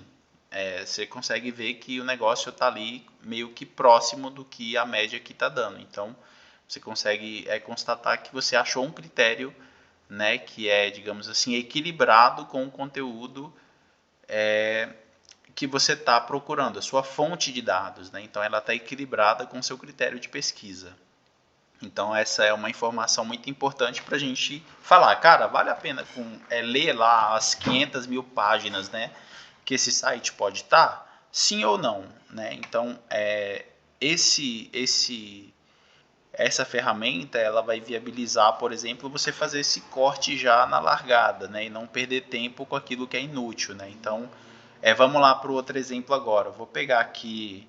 Speaker 1: você consegue ver que o negócio está ali meio que próximo do que a média aqui está dando. Então, você consegue constatar que você achou um critério, né, que é, digamos assim, equilibrado com o conteúdo que você está procurando, a sua fonte de dados, né? Então ela está equilibrada com o seu critério de pesquisa. Então essa é uma informação muito importante para a gente falar, cara, vale a pena ler lá as 500 mil páginas, né, que esse site pode estar? Sim ou não, né? Então essa ferramenta ela vai viabilizar, por exemplo, você fazer esse corte já na largada, né, e não perder tempo com aquilo que é inútil, né? Então, vamos lá para o outro exemplo agora. Eu vou pegar aqui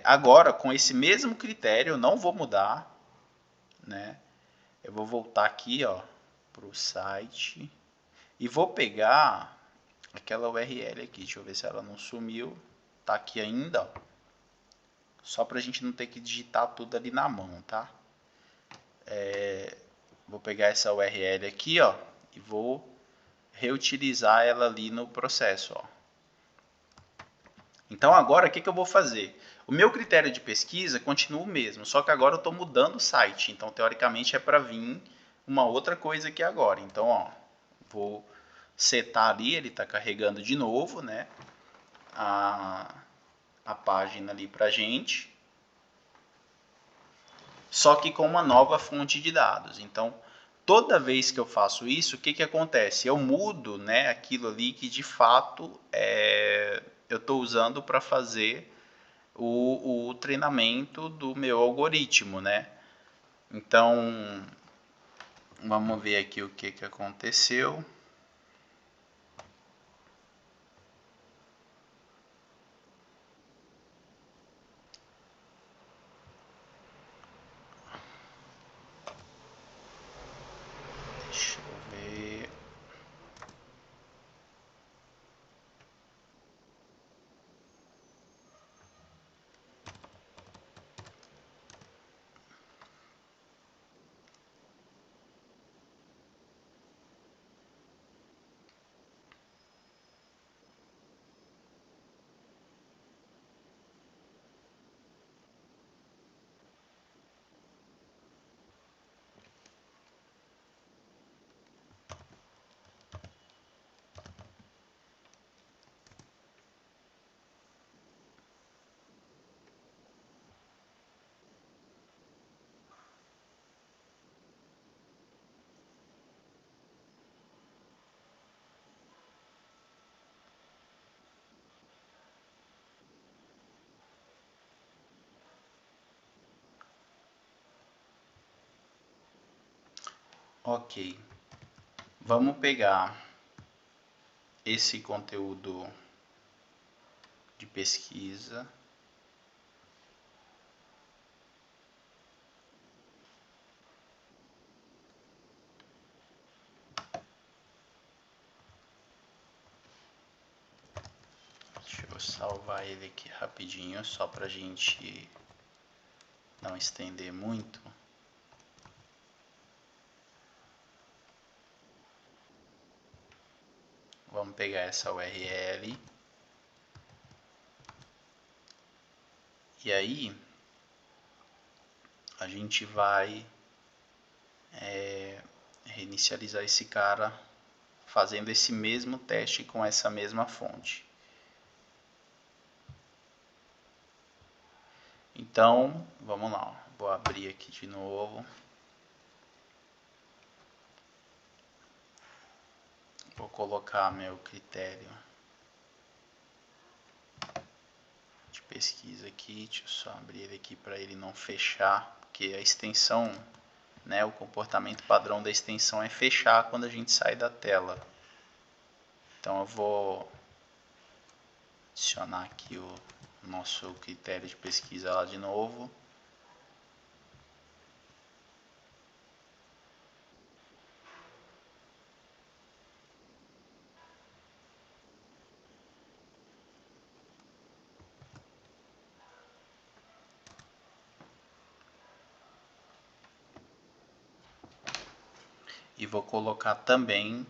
Speaker 1: agora com esse mesmo critério, eu não vou mudar, né? Eu vou voltar aqui, ó, para o site e vou pegar aquela URL aqui. Deixa eu ver se ela não sumiu. Tá aqui ainda, ó. Só para a gente não ter que digitar tudo ali na mão, tá? Vou pegar essa URL aqui, ó, e vou reutilizar ela ali no processo, ó. Então agora o que eu vou fazer? O meu critério de pesquisa continua o mesmo, só que agora eu estou mudando o site. Então teoricamente é para vir uma outra coisa aqui agora. Então, ó, vou setar ali, ele está carregando de novo, né, a página ali para gente. Só que com uma nova fonte de dados. Então, toda vez que eu faço isso, o que acontece? Eu mudo, né, aquilo ali que de fato eu estou usando para fazer o treinamento do meu algoritmo, né? Então, vamos ver aqui o que aconteceu. Deixa eu ver. Ok, vamos pegar esse conteúdo de pesquisa. Deixa eu salvar ele aqui rapidinho, só para a gente não estender muito. Vamos pegar essa URL. E aí, a gente vai reinicializar esse cara fazendo esse mesmo teste com essa mesma fonte. Então, vamos lá. Vou abrir aqui de novo. Vou colocar meu critério de pesquisa aqui. Deixa eu só abrir ele aqui para ele não fechar, porque a extensão, né, o comportamento padrão da extensão é fechar quando a gente sai da tela. Então eu vou adicionar aqui o nosso critério de pesquisa lá de novo. E vou colocar também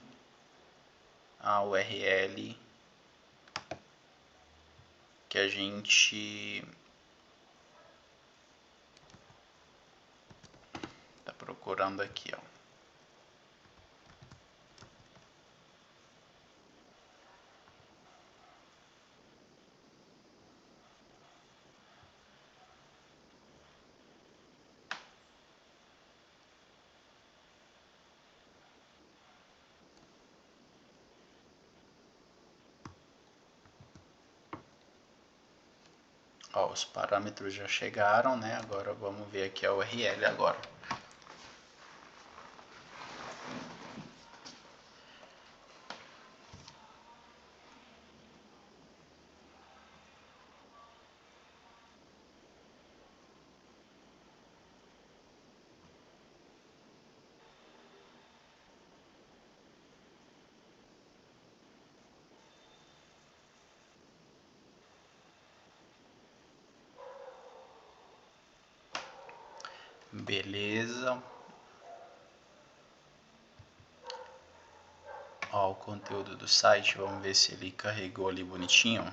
Speaker 1: a URL que a gente está procurando aqui, ó. Ó, os parâmetros já chegaram, né? Agora vamos ver aqui a URL agora. Beleza. Ó, o conteúdo do site, vamos ver se ele carregou ali bonitinho.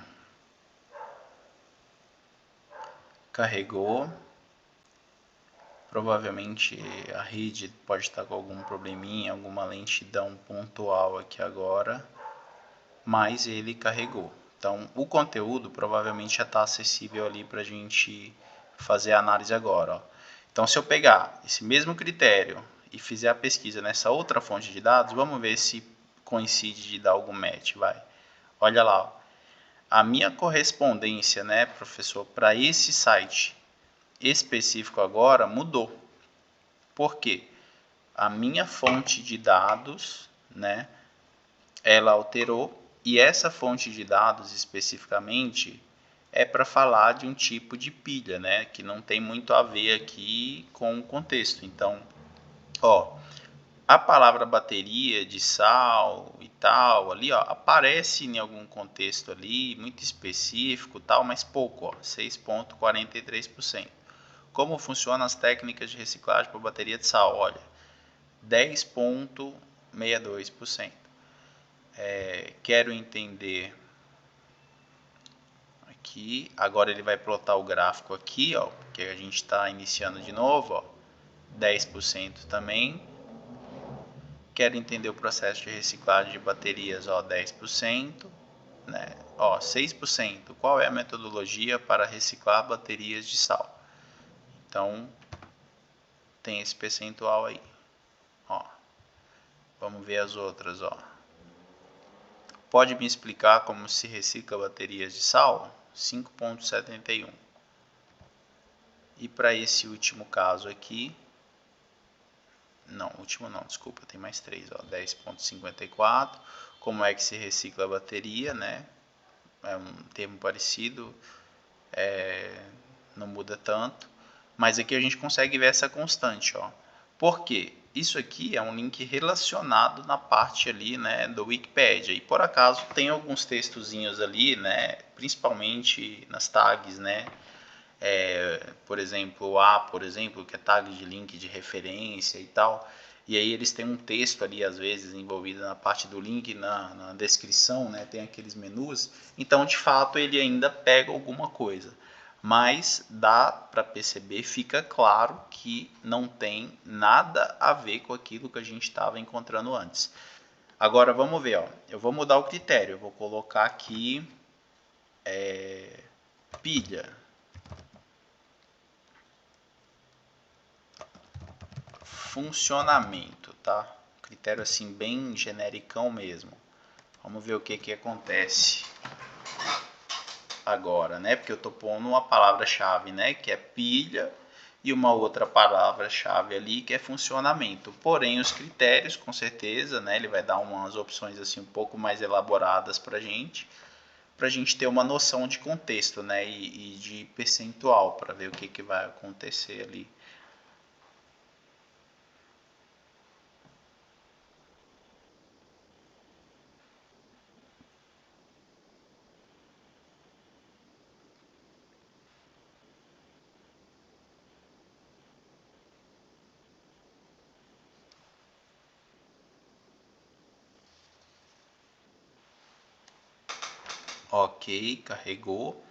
Speaker 1: Carregou. Provavelmente a rede pode estar com algum probleminha, alguma lentidão pontual aqui agora, mas ele carregou. Então o conteúdo provavelmente já está acessível ali para a gente fazer a análise agora. Ó. Então se eu pegar esse mesmo critério e fizer a pesquisa nessa outra fonte de dados, vamos ver se coincide de dar algum match, vai. Olha lá, ó. A minha correspondência, né, professor, para esse site específico agora mudou. Por quê? A minha fonte de dados, né, ela alterou e essa fonte de dados especificamente é para falar de um tipo de pilha, né, que não tem muito a ver aqui com o contexto. Então, ó, a palavra bateria de sal e tal ali, ó, aparece em algum contexto ali, muito específico, tal, mas pouco, ó, 6,43%. Como funcionam as técnicas de reciclagem para bateria de sal? Olha, 10,62%. Quero entender aqui, agora ele vai plotar o gráfico aqui, ó, que a gente está iniciando de novo, ó, 10% também. Quero entender o processo de reciclagem de baterias, ó, 10%, né? Ó, 6%. Qual é a metodologia para reciclar baterias de sal? Então, tem esse percentual aí, ó. Vamos ver as outras, ó. Pode me explicar como se recicla baterias de sal? 5,71. E para esse último caso aqui, Não, último não, desculpa, tem mais 3, ó, 10.54. Como é que se recicla a bateria, né? É um termo parecido, não muda tanto. Mas aqui a gente consegue ver essa constante, ó. Por quê? Isso aqui é um link relacionado na parte ali, né, do Wikipedia. E por acaso tem alguns textozinhos ali, né, principalmente nas tags, né, por exemplo, por exemplo, que é tag de link de referência e tal. E aí eles têm um texto ali, às vezes, envolvido na parte do link, na descrição, né? Tem aqueles menus. Então, de fato, ele ainda pega alguma coisa. Mas dá para perceber, fica claro que não tem nada a ver com aquilo que a gente estava encontrando antes. Agora, vamos ver. Ó. Eu vou mudar o critério. Eu vou colocar aqui pilha. Funcionamento, tá? Critério assim bem genericão mesmo. Vamos ver o que que acontece agora, né? Porque eu tô pondo uma palavra-chave, né? Que é pilha e uma outra palavra-chave ali que é funcionamento. Porém, os critérios, com certeza, né? Ele vai dar umas opções assim um pouco mais elaboradas para gente ter uma noção de contexto, né? E de percentual para ver o que que vai acontecer ali. Ok, carregou.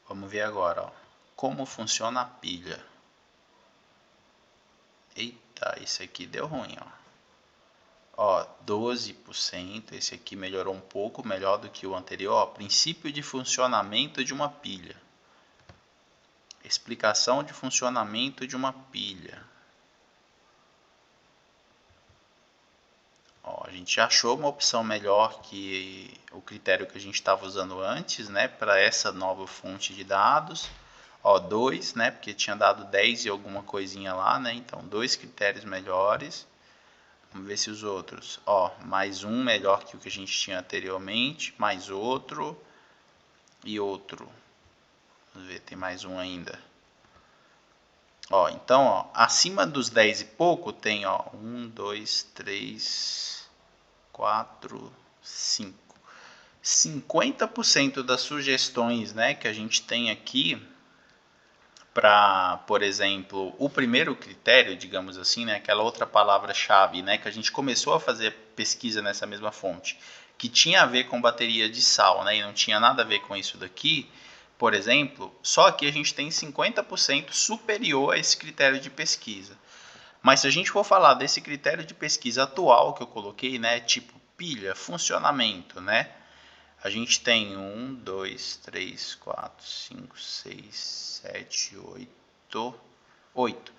Speaker 1: Vamos ver agora, ó, como funciona a pilha. Eita, esse aqui deu ruim, ó. Ó, 12%, esse aqui melhorou um pouco, melhor do que o anterior. Ó, princípio de funcionamento de uma pilha. Explicação de funcionamento de uma pilha. Ó, a gente achou uma opção melhor que o critério que a gente estava usando antes, né, para essa nova fonte de dados. Ó, 2, né, porque tinha dado 10 e alguma coisinha lá, né, então 2 critérios melhores. Vamos ver se os outros, ó, mais um melhor que o que a gente tinha anteriormente, mais outro e outro. Vamos ver, tem mais um ainda. Ó, então, ó, acima dos 10 e pouco tem, ó, 1, 2, 3, 4, 5. 50% das sugestões, né, que a gente tem aqui para, por exemplo, o primeiro critério, digamos assim, né, aquela outra palavra-chave, né, que a gente começou a fazer pesquisa nessa mesma fonte, que tinha a ver com bateria de sal, né, e não tinha nada a ver com isso daqui, por exemplo, só que a gente tem 50% superior a esse critério de pesquisa. Mas se a gente for falar desse critério de pesquisa atual que eu coloquei, né, tipo pilha, funcionamento, né, a gente tem 1, 2, 3, 4, 5, 6, 7, 8, 8.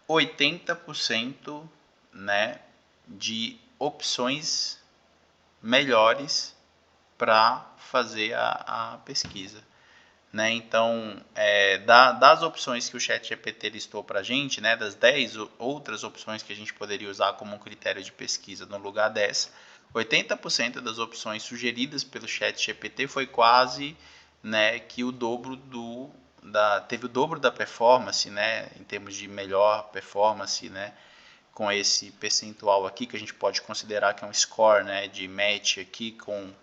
Speaker 1: 80%, né, de opções melhores para fazer a pesquisa. Né? Então, das opções que o ChatGPT listou para a gente, né, das 10 outras opções que a gente poderia usar como um critério de pesquisa no lugar dessa, 80% das opções sugeridas pelo ChatGPT foi quase, né, que o dobro teve o dobro da performance, né, em termos de melhor performance, né, com esse percentual aqui que a gente pode considerar que é um score, né, de match aqui com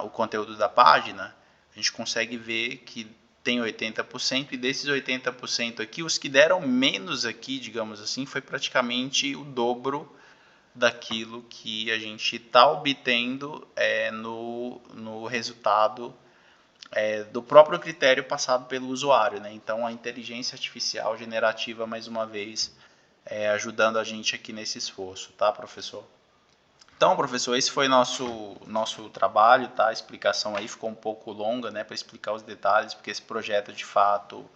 Speaker 1: o conteúdo da página, a gente consegue ver que tem 80% e desses 80% aqui, os que deram menos aqui, digamos assim, foi praticamente o dobro daquilo que a gente está obtendo no resultado do próprio critério passado pelo usuário. Né? Então, a inteligência artificial generativa, mais uma vez, ajudando a gente aqui nesse esforço, tá, professor? Então, professor, esse foi nosso trabalho, tá? A explicação aí ficou um pouco longa, né, para explicar os detalhes, porque esse projeto, de fato,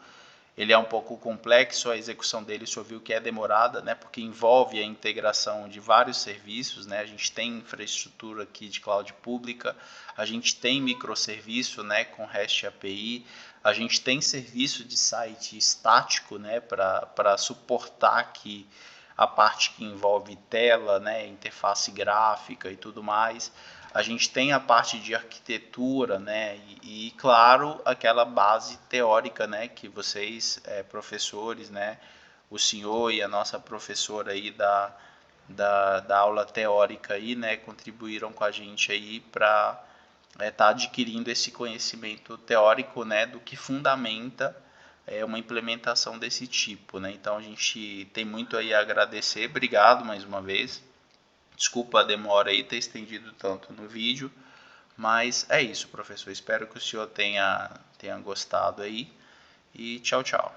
Speaker 1: Ele é um pouco complexo, a execução dele o senhor viu que é demorada, né, porque envolve a integração de vários serviços, né, a gente tem infraestrutura aqui de cloud pública, a gente tem microserviço, né, com REST API, a gente tem serviço de site estático, né, para suportar aqui a parte que envolve tela, né, interface gráfica e tudo mais. A gente tem a parte de arquitetura, né, e claro, aquela base teórica, né, que vocês, professores, né, o senhor e a nossa professora aí da aula teórica aí, né, contribuíram com a gente aí para estar adquirindo esse conhecimento teórico, né, do que fundamenta uma implementação desse tipo, né. Então a gente tem muito aí a agradecer, obrigado mais uma vez. Desculpa a demora aí ter estendido tanto no vídeo, mas é isso, professor. Espero que o senhor tenha gostado aí e tchau, tchau.